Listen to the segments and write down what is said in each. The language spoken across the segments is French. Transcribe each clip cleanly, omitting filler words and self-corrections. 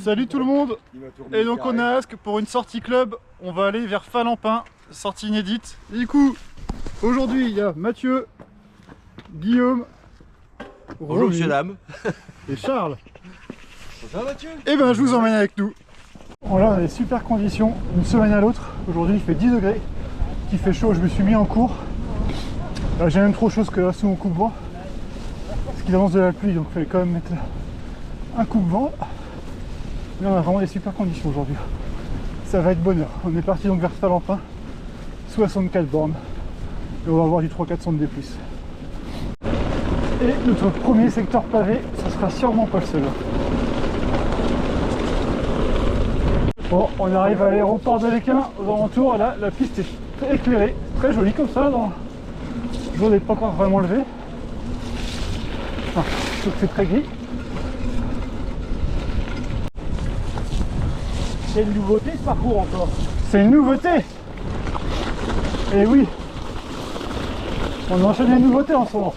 Salut tout le monde. Et donc on est à Ascq pour une sortie club. On va aller vers Falampin, sortie inédite. Et du coup, aujourd'hui il y a Mathieu, Guillaume, bonjour monsieur dame. Et Charles. Bonjour Mathieu. Et ben je vous emmène avec nous. Bon, là on a des super conditions d'une semaine à l'autre. Aujourd'hui il fait 10 degrés, il fait chaud, je me suis mis en cours. J'ai même trop chaud que là sous mon coupe-vent. Parce qu'il avance de la pluie, donc il fallait quand même mettre un coupe-vent. Mais on a vraiment des super conditions aujourd'hui. Ça va être bonheur. On est parti donc vers Falampin, 64 bornes. Et on va avoir du 300-400 de D+. Et notre premier secteur pavé, ce sera sûrement pas le seul. Bon, on arrive à l'aéroport de l'Équin, aux alentours. Là, la piste est éclairée, très jolie comme ça. Le jour n'est pas encore vraiment levé. Ah, donc c'est très gris. C'est une nouveauté ce parcours encore. C'est une nouveauté. Et oui, on enchaîne les nouveautés en ce moment.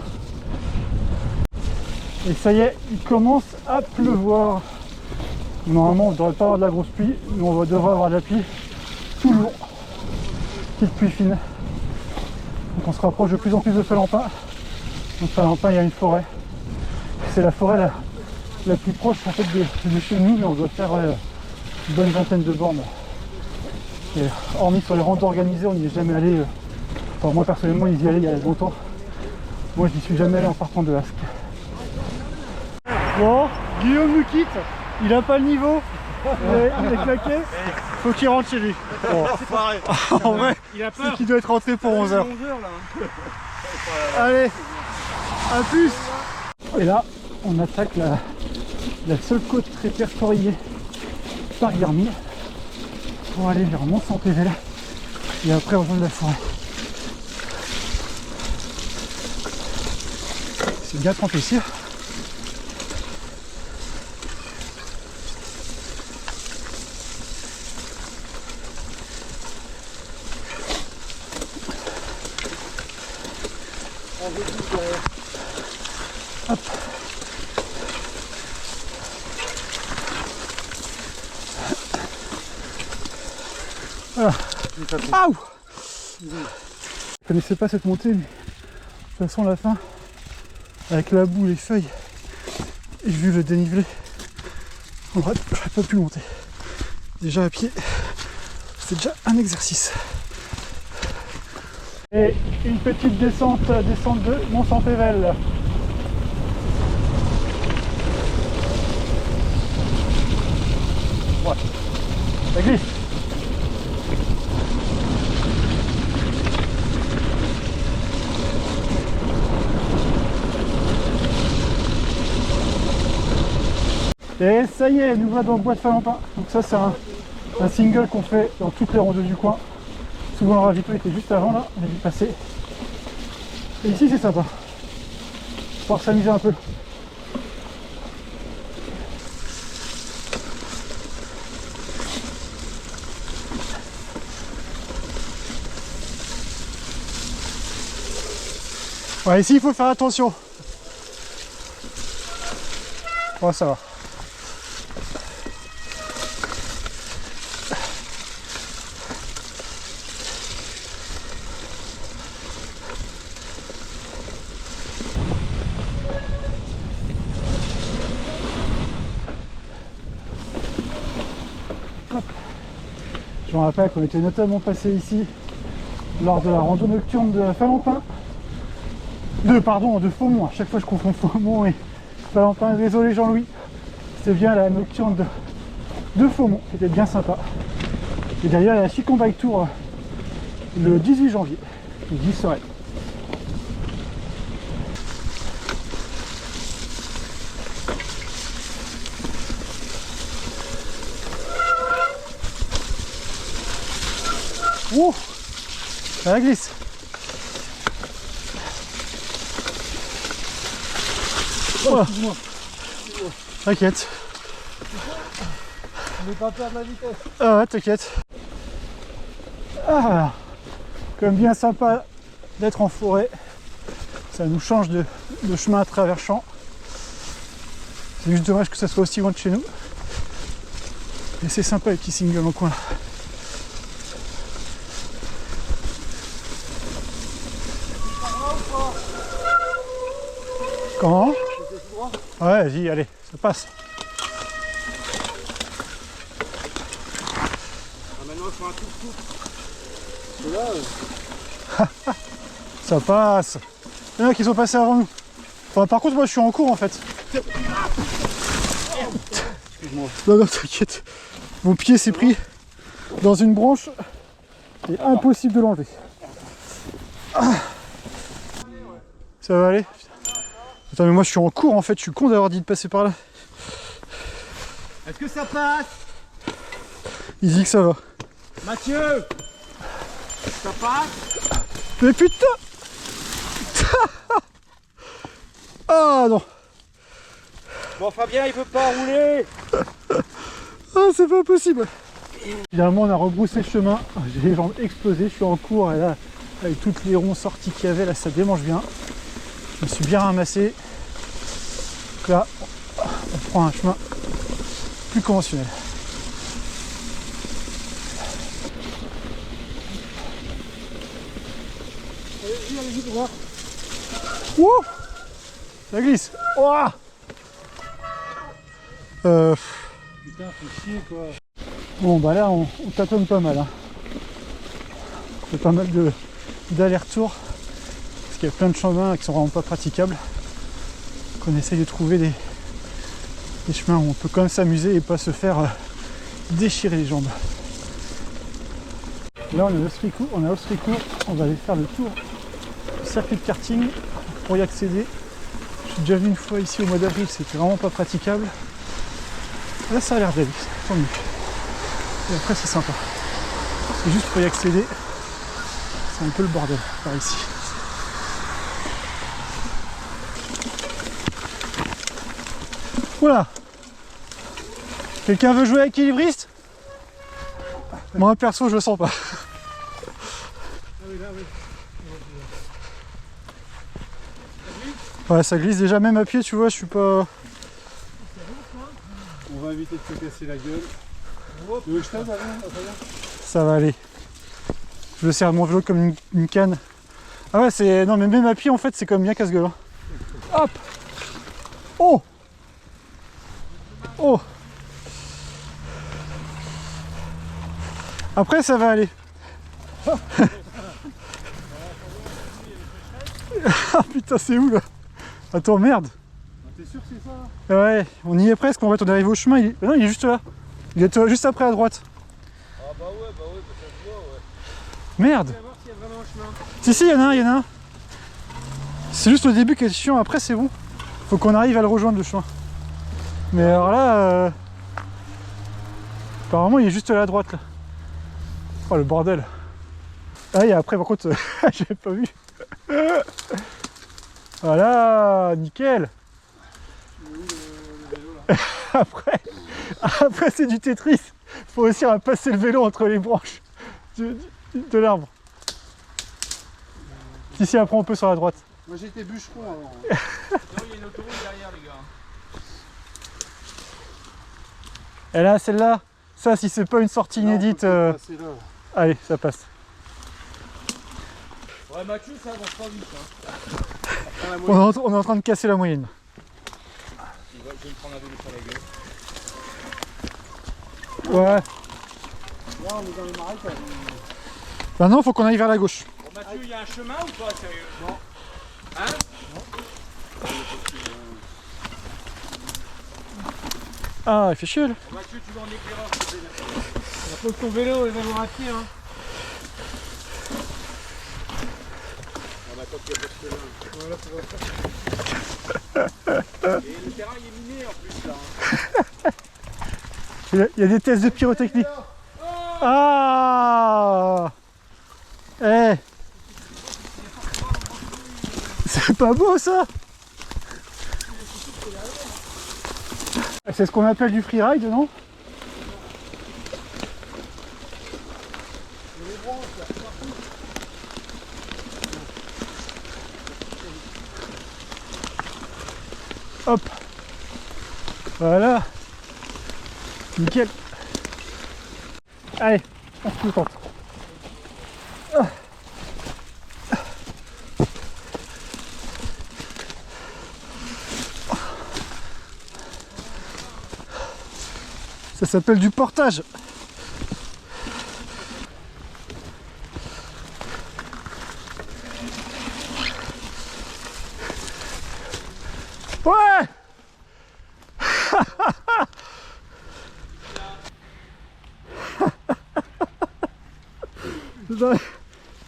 Et ça y est, il commence à pleuvoir. Normalement on ne devrait pas avoir de la grosse pluie, mais on devrait avoir de la pluie tout le long. Petite pluie fine. Donc on se rapproche de plus en plus de Falampin. Donc Falampin, il y a une forêt. C'est la forêt la plus proche en fait de chez nous, mais on doit faire une bonne vingtaine de bornes. Et hormis sur les randos organisés, on n'y est jamais allé. Enfin moi personnellement, ils y allaient il y a longtemps. Moi je n'y suis jamais allé en partant de Ascq. Bon, Guillaume nous quitte. Il a pas le niveau. Il est claqué. Faut qu'il rentre chez lui. Bon. En vrai, c'est qu'il doit être rentré pour 11 h. Allez, à plus. Et là, on attaque la seule côte répertoriée par Garmin pour aller vers Mont-Saint-Pével et après rejoindre la forêt. C'est bien trempé ici. Hop. Voilà. Aouh. Je connaissais pas cette montée, mais de toute façon la fin, avec la boue, les feuilles, et vu le dénivelé, en vrai, j'aurais pas pu monter. Déjà à pied, c'est déjà un exercice. Et une petite descente de Mont-Saint-Pével. Ouais, ça glisse. Et ça y est, nous voilà dans le bois de Falampin. Donc ça c'est un single qu'on fait dans toutes les rondes du coin. Souvent le ravito était juste avant là, on a dû passer. Et ici c'est sympa. Pouvoir s'amuser un peu. Ouais, ici il faut faire attention. Oh, ça va. Je me rappelle qu'on était notamment passé ici lors de la rando nocturne de Falampin. De Faumont, à chaque fois je confonds Faumont et Falampin. Désolé Jean-Louis, c'était bien la nocturne de Faumont, c'était bien sympa. Et d'ailleurs il y a la Chicon Bike Tour le 18 janvier, j'y serai. Ouh, ça glisse. Oh, t'inquiète. On n'est pas perdre la vitesse. Ah ouais, t'inquiète. Ah, comme bien sympa d'être en forêt. Ça nous change de chemin à travers champs. C'est juste dommage que ça soit aussi loin de chez nous. Et c'est sympa les petits singles en coin. Comment? Ouais, vas-y, allez, ça passe. Ah, maintenant, il faut un tout. Là, Ça passe. Il y en a qui sont passés avant nous. Enfin, par contre, moi je suis en cours en fait. excuse-moi. Non, non, t'inquiète. Mon pied s'est pris dans une branche. Et impossible de l'enlever. Ah. Ça va aller? Attends, mais moi je suis en cours en fait. Je suis con d'avoir dit de passer par là. Est-ce que ça passe? Il dit que ça va. Mathieu, ça passe? Mais putain! Ah non! Bon, Fabien, il veut pas rouler. Ah, c'est pas possible! Finalement, on a rebroussé le chemin. J'ai les jambes explosées. Je suis en cours et là, avec toutes les ronds sortis qu'il y avait, là, ça démange bien. Je me suis bien ramassé. Donc là, on prend un chemin plus conventionnel. Allez-y droit. Wouh! Ça glisse. Ouah! Putain, faut chier quoi. Bon bah là on tâtonne pas mal. Hein. On fait pas mal d'allers-retours. Parce qu'il y a plein de chemins qui sont vraiment pas praticables. Donc on essaye de trouver des chemins où on peut quand même s'amuser et pas se faire déchirer les jambes. Là on est à Austricourt, on va aller faire le tour du circuit de karting pour y accéder. Je suis déjà venu une fois ici au mois d'avril, c'était vraiment pas praticable. Là ça a l'air d'aller, tant mieux. Et après c'est sympa. C'est juste pour y accéder, c'est un peu le bordel par ici. Voilà. Quelqu'un veut jouer à équilibriste? Moi perso je le sens pas. Ouais, ça glisse déjà, même à pied, tu vois, je suis pas... On va éviter de se casser la gueule. Tu veux que je t'aide, Ça va aller. Je le serre mon vélo comme une canne. Ah ouais, c'est... Non, mais même à pied, en fait, c'est comme bien casse-gueule. Hein. Hop! Oh! Oh! Après, ça va aller. Ah putain, c'est où, là? Attends, merde! T'es sûr que c'est ça? Ouais, on y est presque, en fait, on arrive au chemin. Non, il est juste là. Il est juste après à droite. Ah bah ouais, ça se voit, ouais. Merde! On va voir s'il y a vraiment un chemin. Si, il y en a un, C'est juste au début qui est chiant, après c'est bon. Faut qu'on arrive à le rejoindre le chemin. Mais alors là, apparemment il est juste là à droite là. Oh le bordel. Ah et après par contre, j'avais pas vu. Voilà, nickel. Après c'est du Tetris. Faut réussir à passer le vélo entre les branches de l'arbre. Ici après on peut sur la droite. Moi j'étais bûcheron avant. Non, il y a une autoroute derrière, les gars. Et là, celle-là, ça, si c'est pas une sortie inédite, allez, ça passe. Ouais, Mathieu, ça avance pas vite. Hein. On est en train de casser la moyenne. Je vais me prendre un vélo sur la gueule. Ouais. Là on est dans les marais. Maintenant, faut qu'on aille vers la gauche. Bon, Mathieu, il y a un chemin ou pas, sérieux? Non. Hein? Ah, il fait chier là. Bon, Mathieu, tu vas en éclaireur, s'il te plaît. Pose ton vélo et va voir à pied. Hein. On attend qu'il y a pas de chemin. Et le terrain, il est miné en plus, là. Hein. Il y a des tests de pyrotechnie. Ah. Eh. C'est pas beau ça. C'est ce qu'on appelle du freeride, non? Hop. Voilà. Nickel. Allez, on se le tente. Ah. Ça s'appelle du portage. Ouais.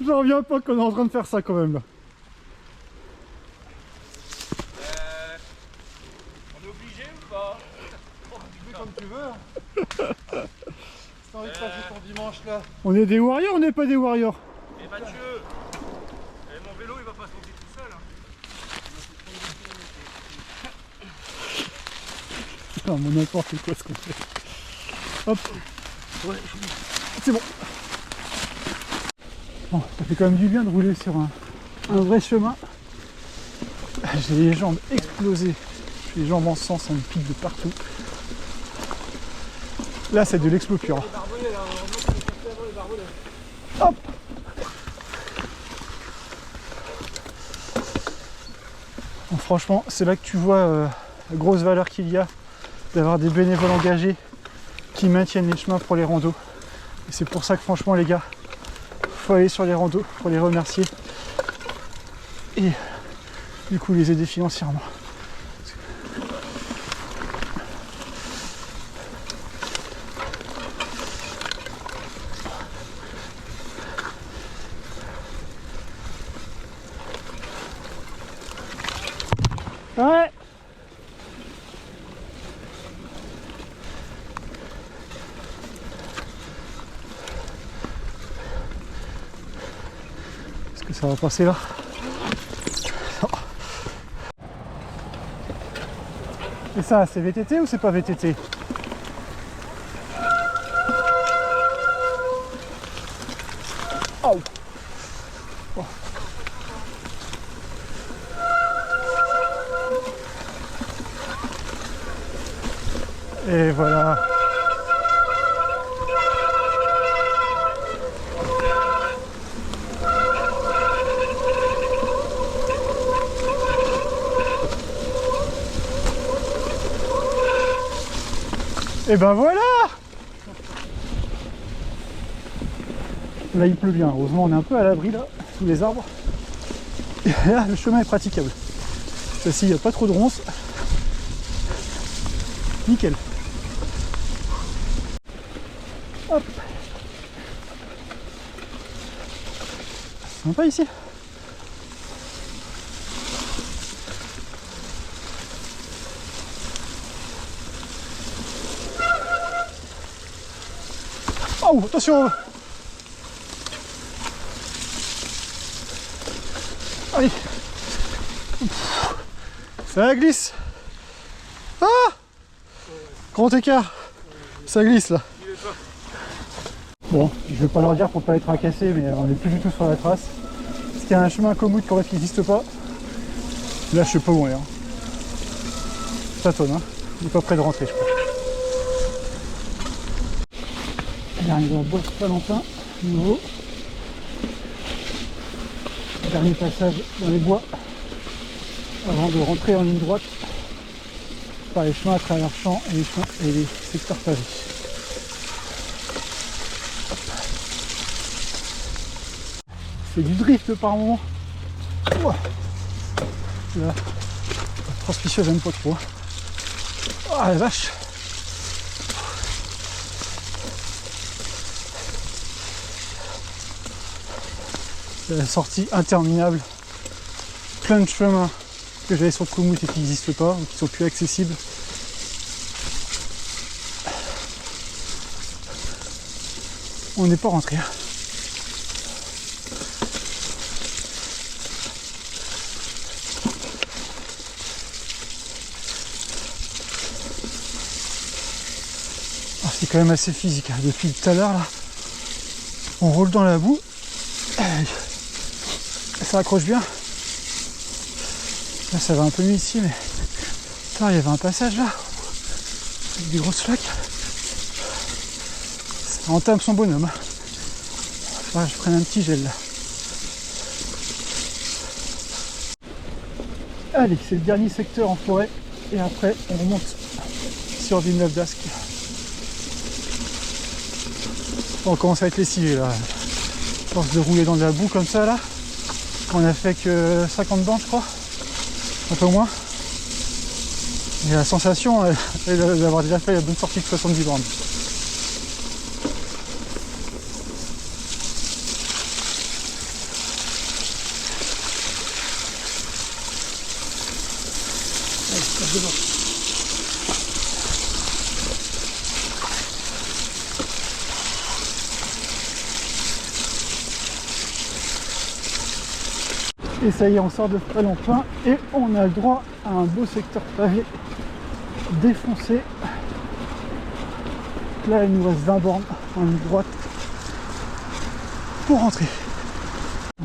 J'en reviens pas qu'on est en train de faire ça quand même là. On est obligé ou pas? Tu fais comme tu veux. Si t'as envie de passer ton dimanche là. On est des warriors ou on n'est pas des warriors? Et Mathieu, mon vélo il va pas se monter tout seul. Putain, mon n'importe quoi ce qu'on fait. Hop. Ouais, c'est bon. Bon, ça fait quand même du bien de rouler sur un vrai chemin. J'ai les jambes explosées. J'ai les jambes en sang, ça me pique de partout. Là, c'est de l'explo pur. Hop. Bon, franchement, c'est là que tu vois la grosse valeur qu'il y a d'avoir des bénévoles engagés qui maintiennent les chemins pour les randos. Et c'est pour ça que franchement les gars, faut aller sur les randos pour les remercier et du coup les aider financièrement. Ouais. Est-ce que ça va passer là? Non. Et ça, c'est VTT ou c'est pas VTT? Oh. Oh. Et voilà. Et ben voilà. Là il pleut bien, heureusement on est un peu à l'abri là, sous les arbres. Et là le chemin est praticable. Celle-ci il n'y a pas trop de ronces. Nickel. Hop. C'est sympa ici. Oh, attention! Allez! Ça glisse! Ah! Grand écart! Ça glisse là! Bon, je vais pas leur dire pour pas être tracassé, mais on n'est plus du tout sur la trace. Est-ce qu'il y a un chemin Komoot qui n'existe pas? Là, je sais pas où on est. Hein. Ça tonne, hein. On est pas près de rentrer, je crois. On arrive dans la boîte Valentin, nouveau. Dernier passage dans les bois avant de rentrer en ligne droite par les chemins à travers champs et les chemins et les secteurs pavés. C'est du drift par moment. Ouah. Là, la transmission j'aime pas trop. Oh la vache. La sortie interminable, plein de chemins que j'avais sur Komoot et qui n'existent pas ou qui sont plus accessibles. On n'est pas rentré. Ah, c'est quand même assez physique hein. Depuis tout à l'heure là, on roule dans la boue. Ça accroche bien. Là ça va un peu mieux ici, mais là il y avait un passage là avec des grosses flaques. On entame son bonhomme. Ouais, je prenne un petit gel là. Allez, c'est le dernier secteur en forêt. Et après, on remonte sur Villeneuve d'Ascq. On commence à être lessivé là. À force de rouler dans de la boue comme ça là. On a fait que 50 bancs je crois. Un peu moins. Et la sensation est d'avoir déjà fait la bonne sortie de 70 bornes. Et ça y est, on sort de Palentin et on a le droit à un beau secteur pavé défoncé. Là, il nous reste 20 bornes en ligne droite pour rentrer.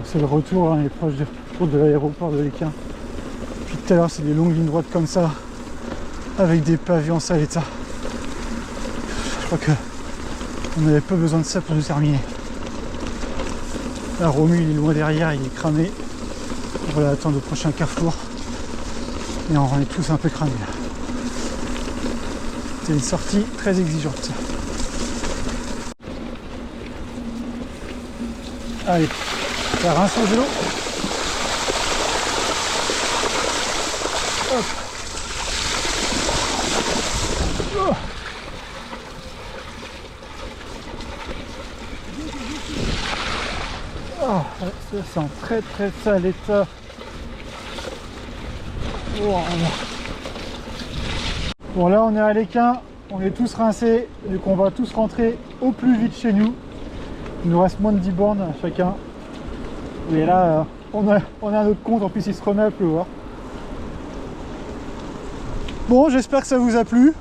C'est le retour, là, on est proche de l'aéroport de l'Équin. Puis tout à l'heure, c'est des longues lignes droites comme ça, avec des pavés en sale état. Je crois que on n'avait pas besoin de ça pour nous terminer. Là, Romu, il est loin derrière, il est cramé. On va attendre le prochain carrefour. Et on est tous un peu cramés là. C'est une sortie très exigeante. Allez, faire un saut de l'eau. Hop. Oh. Oh, ça c'est en très très sale état. Oh. Bon, là on est à l'Équin, on est tous rincés, donc on va tous rentrer au plus vite chez nous. Il nous reste moins de 10 bornes chacun. Et là on a un autre compte, en plus il se remet à pleuvoir. Bon, j'espère que ça vous a plu.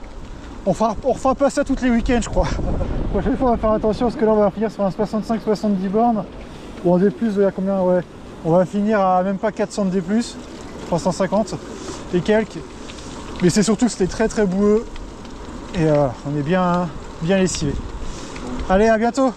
On refera pas ça tous les week-ends je crois. La prochaine fois on va faire attention parce que là on va finir sur un 65-70 bornes. Ou en D+, il y a combien? Ouais. On va finir à même pas 400 de D+, 350 et quelques. Mais c'est surtout que c'était très très boueux. Et on est bien lessivé. Allez, à bientôt!